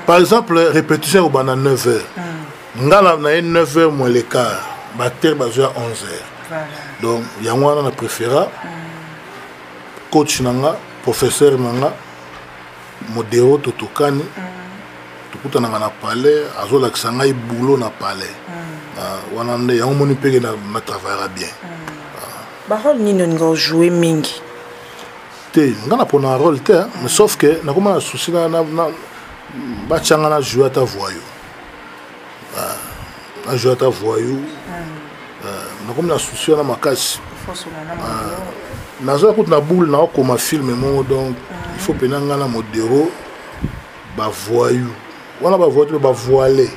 Par exemple répétition au bana 9h. Ngala na 9h moins le quart. Batteur bazoa 11h. Donc yango wana na préféra coach nanga professeur nanga modéro totokani tokutana na palais azola kisanga ibulo na palais. Wana nde yango moni peke na travaillera bien. Barol ni non jouer mingi. Te ngana pona rôle te mais sauf que na comment na souci na ba changa na jouer ta voyou. Na jouer ta voyou. Na comme na souci na makasi. Na zo écoute na boule na comme film mon donc il faut pena ngana modéro ba voyou. Wana ba voyou ba voiler.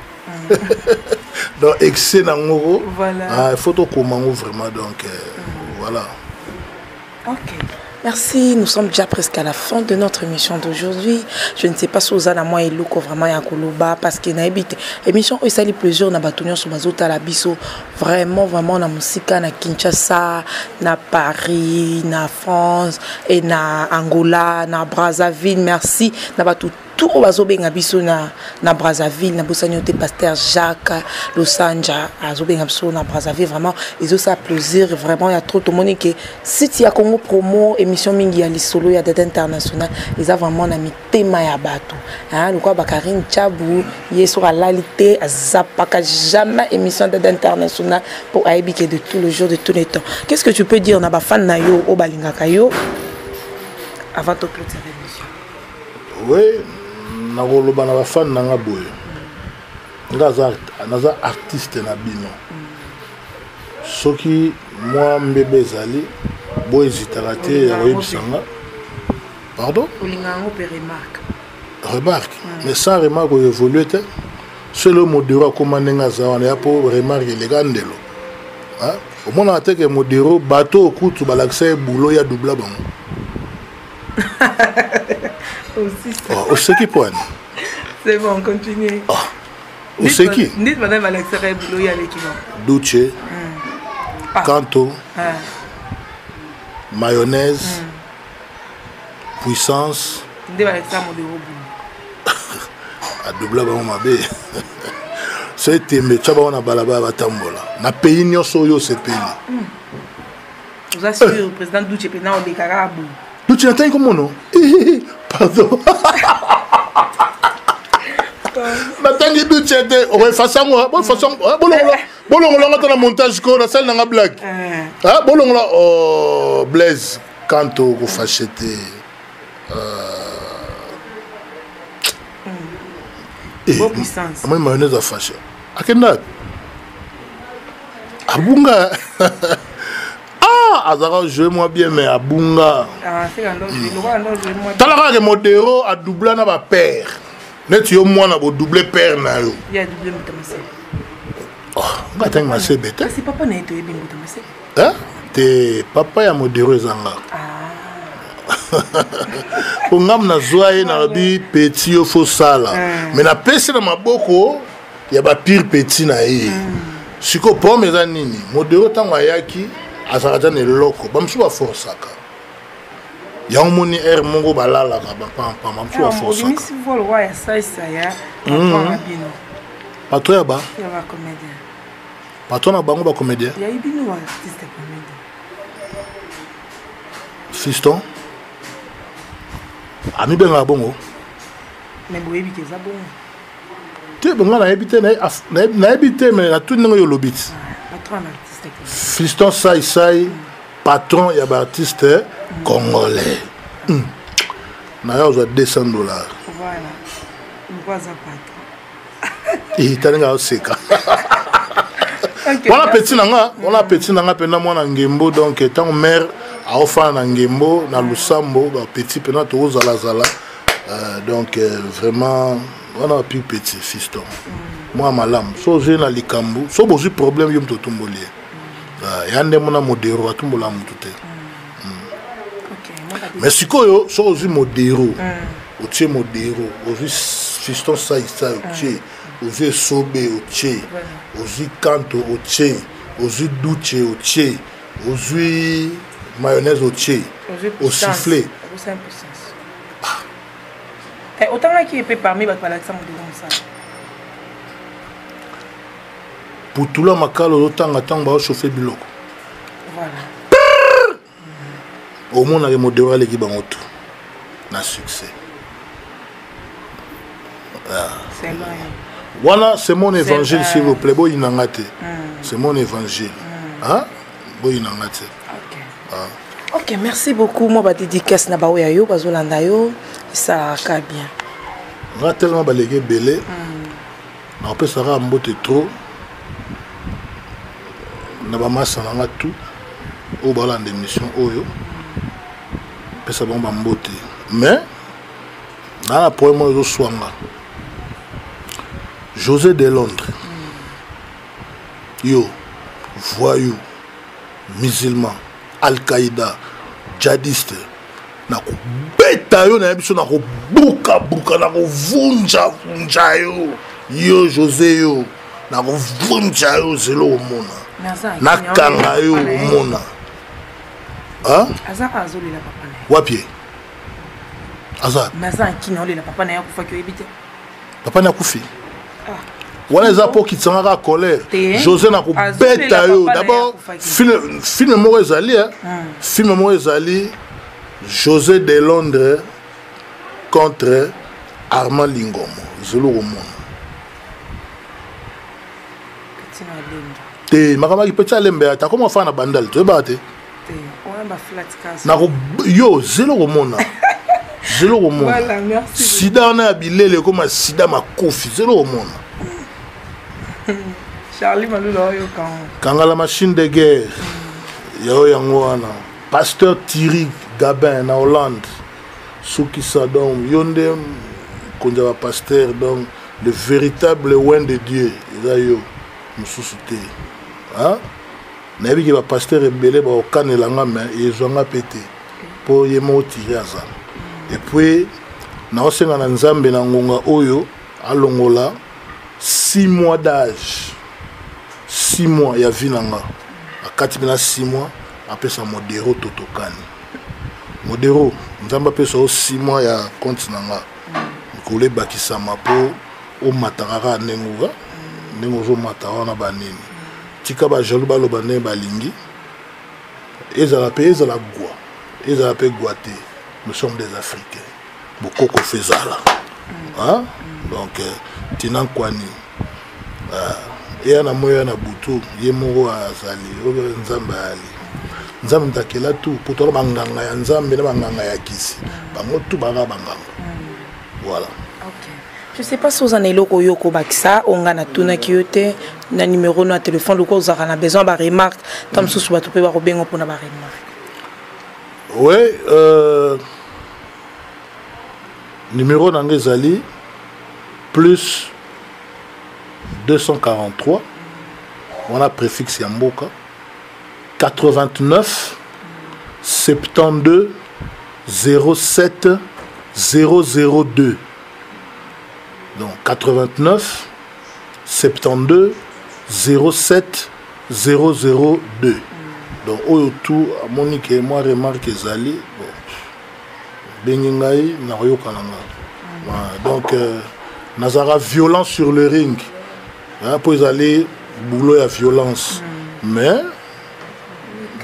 Donc excès na ngoro. Voilà. Il faut to comment vraiment donc voilà. Ok. Merci, nous sommes déjà presque à la fin de notre émission d'aujourd'hui. Je ne sais pas si vous avez moi et Luko vraiment à Koloba parce que l'émission où ça les plaisir na batunion sur Bazota la biso vraiment na musique na Kinshasa, na Paris, na France et na Angola, na Brazzaville. Merci na batu tout au bazobenga biso na Brazzaville na bosanyote pasteur Jacques Losanja azobenga biso na Brazzaville vraiment ils ont ça plaisir vraiment il y a trop de monde que si tu as Congo promo émission mingi ya lisolo ya date international ils ont vraiment na mitema ya bato hein le quoi Bakarine Tchabou yeso à l'alité azapaka jamais émission date international pour aibike de tout le jour de tous les temps. Qu'est-ce que tu peux dire na ba fan na yo o balinga kayo avant de clôturer l'émission? Oui, na koloba na ba fan na nga boye naza artiste na bino soki moi mbebe ezali bo ezitaka te ya koyebisanga pardon olinga ngo pe remarque mais sans remarque oévolue te selo modero akoma ndenge aza wana ya po remarque eleka ndelo omona te ke modero bato okutu balakisa ebulo ya dubla bango aussi qui point. C'est bon, continue. Où c'est qui? Dites madame Alexandra Boulou y a l'équivalent. Duce, Canto, mayonnaise, puissance. Ndé Alexandra Modero a double ba ma be. C'est tembe tchaba on a balaba batambola. Na pays nyonso yo se pays. Vous assurez le président Duce pena o décarabu. Duce n'atteint comment non? Pardon. Natangi Duce on va faire ça moi. Bonne façon. Bolongo la montage ko na salle na blague. Ah bolongo la oh Blaise Canto ko fachete. Bonne puissance. Moi mayonnaise a fâché. Akenda. Abunga. Azara jouer moi bien mais abunga. Ah c'est quand je jouer moi. Talaka ke modero a doublé na ba père. Net yo moi na bo doubler père na yo. Il y a doublé mutamase. Oh, ngata ngase bete. C'est papa na eto ebi mutamase. Hein? Te papa ya modero ezanga. Pour ngam na zoaye na bi petit yo fo sala. Mais na pese na maboko ya ba pire petit na ye. Siko pomme eza nini? Modero tango ayaki azarata ne loko bamsu ba forsaka ya omoni air mongo balala ka ba pampa bamsu ba forsaka si vol wa ya saisa ya bino pato ya ba comédien pato na bango ba comédien ya ibino artiste comédien fiston ami benga bongo mais boyebi ke za bongo te benga na ebite na ebite mais na tout ngo yo lobit patron Fiston Sai patron et artiste congolais. D'ailleurs, je $200. Voilà. Nous un patron. Et il t'a aussi. On a petit nanga pendant moi ngembo donc étant mère a offert ngembo na Lusambo petit pendant tout zala donc vraiment on a plus petit fiston. Moi malam so j'ai na likambu so bozi problème yom to tumbolier. Yande mona modero atumbola mutu te. Mais sikoyo so ozi modero. Otie modero, ozi fiston sai otie, ozi sobe otie, ozi canto otie, ozi duce otie, ozi mayonnaise au tché, au sifflet. Autant qui est parmi les Alexandre de ça. Pour tout le monde, autant va chauffer biloko. Voilà. Au moins, on a modéré les gars tout. Na succès. C'est loin. Voilà, c'est mon évangile, s'il vous plaît. Boy inangate. C'est mon évangile. Hein? Boy inangate. Ok, merci beaucoup. Moi, je dédicace na baoya yo, bazolanda yo, ça va bien. On a tellement balayé belé. On peut savoir mbote trop. Na ba massa na tout. Au balan d'émission oyo. Peut savoir mbote. Mais dans la poème de Swanga, José de Londres, yo, voyou, musulman, Al-Qaïda, djihadiste, nako beta yo na biso nako buka nako vunja yo José yo nako vunja yo zelo omona nakanga yo omona hein azaka azoli la papa na wapi Aza. Naza kina ole la papa na yakufa ki ebite. Papa na kufi. Wana za po kitsanga colère. José na ko beta yo. D'abord film mo ezali film mo ezali José de Londres contre Armand Lingomo. Zolo romona. Te makama ki petit alembe ata comment fa na bandal to ba te. Te on ba flat case. Na ko yo zelo romona. Zelo romona. Voilà, merci. Sida na bilele comme sida makofi zelo romona. Charlie Malula yo quand la machine de guerre yo yango wana pasteur Thierry Gabin na Hollande Souki Sadom yonde konja ba pasteur donc le véritable oin de Dieu yo mususu te hein na bi ki ba pasteur rebelle ba okanela nga mais ezonga pété pour yemo tirer ça et puis na osenga na nzambe na ngonga oyo alongola 6 mois d'âge 6 mois ya vinanga akati bina 6 mois apesa modero totokani modero nzamba pesa 6 mois ya compte nanga kole bakisama po o mataraka nenguga nengo zo matara na banini tika ba jalo ba loba ne balingi ezala gwa ezala pe gwate nous sommes des africains bokoko fezala hein donc tinankwani na moya na butu ye moko azali oyo nzambe ali nzambe ntakela tu poto banganga ya nzambe na banganga ya kisi bango tu banga banganga voilà. OK, je sais pas si vous en avez loko yoko bakisa onga na tuna kiyote na numéro na téléphone loko vous avez besoin ba remarque tam susu ba topé ba robengo pona ba remarque. Ouais, numéro nangezali plus 243, on a préfixe Yamboka, 89 72 07 002. Donc 89 72 07 002. Donc au tout, à Monique et moi, remarque Zali, Bengingaï, Nario Kananga. Donc, Nazara violence sur le ring. Pour ils aller boulot à violence. Mais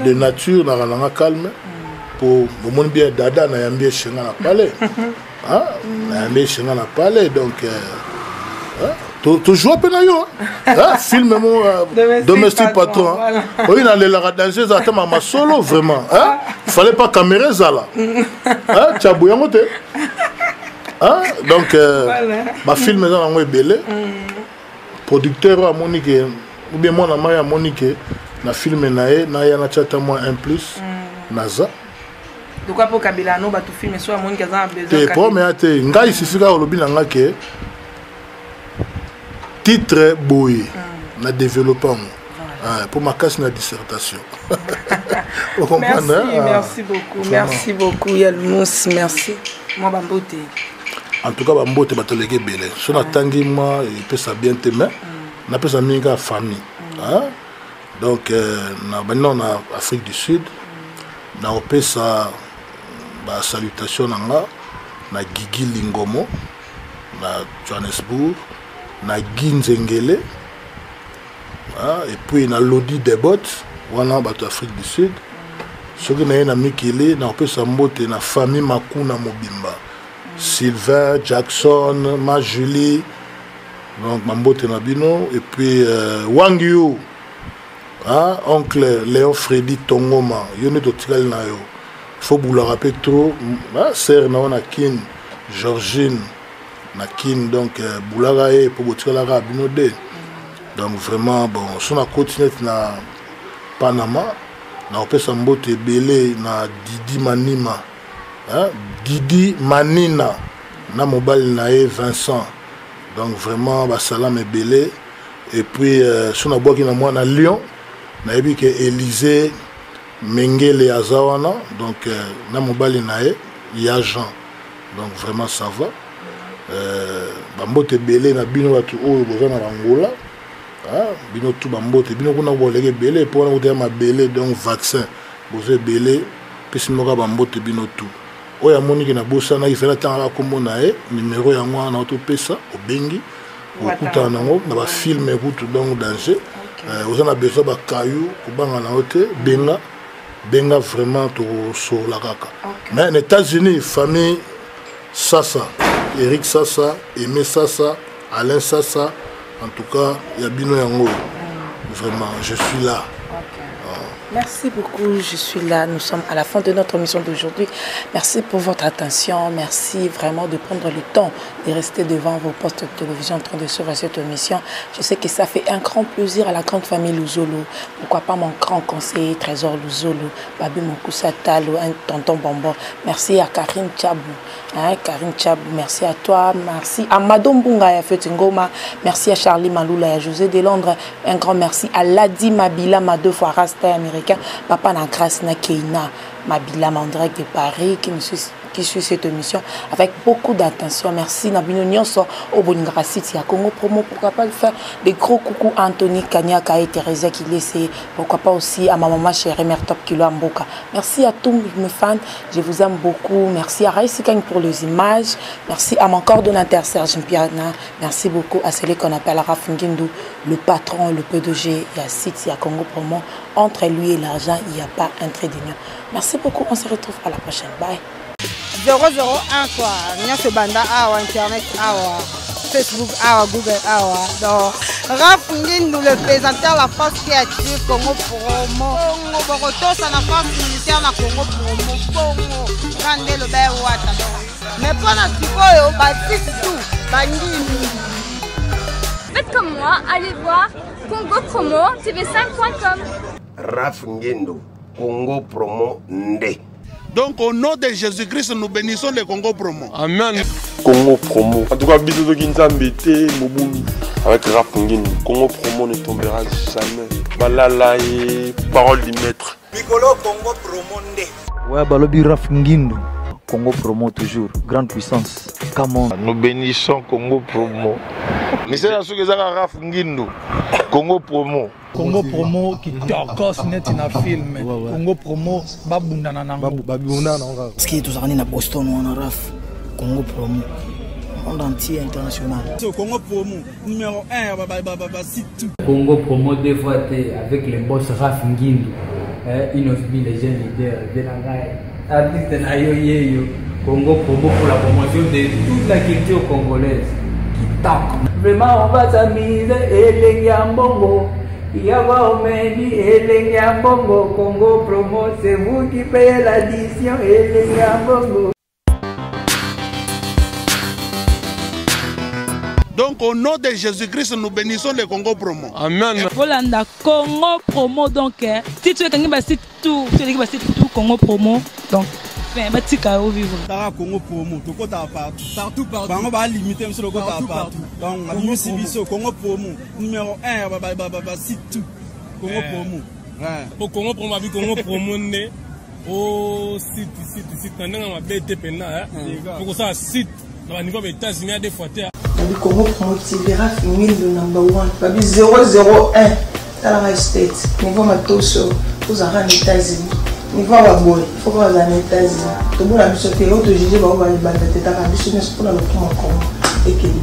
de nature n'a rien calme pour mon bien dada n'a bien chenga na palais. Ah, n'a bien chenga na palais donc toujours penayo. Ah, film mon domestique patron. Oui, dans les la danger ça ma solo vraiment. Hein? Il fallait pas caméra ça là. Hein, tchabouyango te. Hein? Donc ma film dans moi belé. Producteur à Monique ou bien moi na maya Monique na film nae na ya na chata moi un plus naza donc quoi pour Kabila no ba tu film soit Monique a besoin te premier te ngai sifika olobi na ngake titre boy na développement pour ma casse na dissertation. Merci beaucoup Yalmous, merci moi bambote. En tout cas, je suis très bien. Si on attendait moi, il peut ça bien te mettre. On peut ça famille. Donc, nous en Afrique du Sud. na opesa ba salutation nanga na Gigi Lingomo na Johannesburg na Ginzengele et puis na Lodi Debot wana bato Afrique du Sud soki na ye na mikili na opesa mbote na famille Makuna Mobimba Sylvain Jackson ma Julie donc mambote na bino et puis Wangyu oncle Léon Freddy Tongoma yone totikali na yo faut vous le rappeler trop sœur na wana kin Georgine na kin donc boulagaye pour botikala ka bino de donc vraiment bon son a continué na Panama na opesa mbote belé na Didi Manima Didi Manina na mobile na Vincent donc vraiment ba salam est belé et puis son a boki na moi na Lyon na yebi que Élysée Mengele Azawana donc na mobile na ya Jean donc vraiment ça va bambote belé na bino batu oyo boza na Angola bino tout bambote bino kuna bolege belé pour na ma belé donc vaccin boze belé pesi moka bambote bino tout oya moni na bosa na ifela tanga kombo na numéro ya ngwa na auto pesa obengi okuta nango na ba film écoute donc danger oza na besoin ba kayu kubanga na hote benga vraiment to so la kaka mais aux États-Unis famille Sassa Eric Sassa Aimé Sassa Alain Sassa en tout cas il y a bino yango vraiment je suis là. Merci beaucoup, je suis là. Nous sommes à la fin de notre émission d'aujourd'hui. Merci pour votre attention. Merci vraiment de prendre le temps de rester devant vos postes de télévision en train de suivre cette émission. Je sais que ça fait un grand plaisir à la grande famille Luzolo. Pourquoi pas mon grand conseiller Trésor Luzolo, Babi Monkoussa Talo, un tonton Bonbon. Merci à Karine Tchabou. Karine Tchabou, merci à toi. Merci à Madame Bunga Fetingoma. Merci à Charlie Maloula et à José de Londres. Un grand merci à Ladi Mabila, ma 2 fois rasta américain. Papa na grâce na Keina Mabila en direct de Paris qui suit cette émission avec beaucoup d'attention. Merci Nabino Nyonso au Boningara City à Congo Promo. Pourquoi pas le faire des gros coucou à Anthony Kanyaka et Teresa qui laisse. Pourquoi pas aussi à ma maman chérie Mertop Kilo Amboka. Merci à tous mes fans, je vous aime beaucoup. Merci à Raïsi Kang pour les images. Merci à mon coordonnateur Serge Mpiana. Merci beaucoup à celui qu'on appelle Raf Ngindu, le patron, le PDG à City à Congo Promo. Entre lui et l'argent, il n'y a pas un trait d'union. Merci beaucoup, on se retrouve à la prochaine. Bye. 001 quoi, nyonso banda awa internet awa Facebook awa Google awa donc Raf Ngindu le présentateur la force créative Congo Promo Bongo tosa na force militaire na Congo Promo Bongo grande le bel wata mais pour na sikoyo baptiste tout bangini. Faites comme moi, allez voir Congo Promo TV5.com. Raf Ngindu Congo Promo Nde. Donc au nom de Jésus-Christ, nous bénissons le Congo Promo. Amen. Congo Promo. En tout cas, bisous de Ginzambete, Moboulou. Avec Raf Ngindu, Congo Promo ne tombera jamais. Balala et parole du maître. Piccolo Congo Promo Nde. Ouais, Balobi Raf Ngindu. Congo Promo toujours. Grande puissance. Come on. Nous bénissons Congo Promo. Mais c'est la chose que Raf Ngindu. Congo Promo. Congo Promo qui tokos net na film. Congo Promo babundana nango. Parce que tous na Boston on Raf Congo Promo. Monde entier international. Congo Promo numéro 1 site. Congo Promo deux fois avec les boss Raf Ngindu. Inosbi les jeunes leaders de la artiste na yo Congo Promo pour la promotion de toute la culture congolaise qui tape. Vraiment on va s'amuser et les Yambongo. Yawa Omeni et les Yambongo. Congo Promo, c'est vous qui payez l'addition et les Yambongo. Donc au nom de Jésus-Christ, nous bénissons le Congo Promo. Amen. Volanda Congo Promo donc si tu es quelqu'un qui tout, tu es tout Congo Promo donc batika au vivre. Tara Congo Promo, to kota partout. Bango ba limiter monsieur le kota partout. Donc on a mis Sibiso Congo Promo numéro 1 site tout. Congo Promo. Ouais. Au Congo Promo avec Congo Promo né au site pendant ma BT pena pour ça site dans le niveau des États-Unis des fois Le Congo Promo TV Raf Ngindu number 1 babi 001 dans la state niveau matoso aux États-Unis Il faut avoir boy, il faut avoir les États-Unis. Tout le monde a vu ce que l'autre juge va avoir les bandes de tête à la biche, mais c'est pour le prendre en compte et qu'il y ait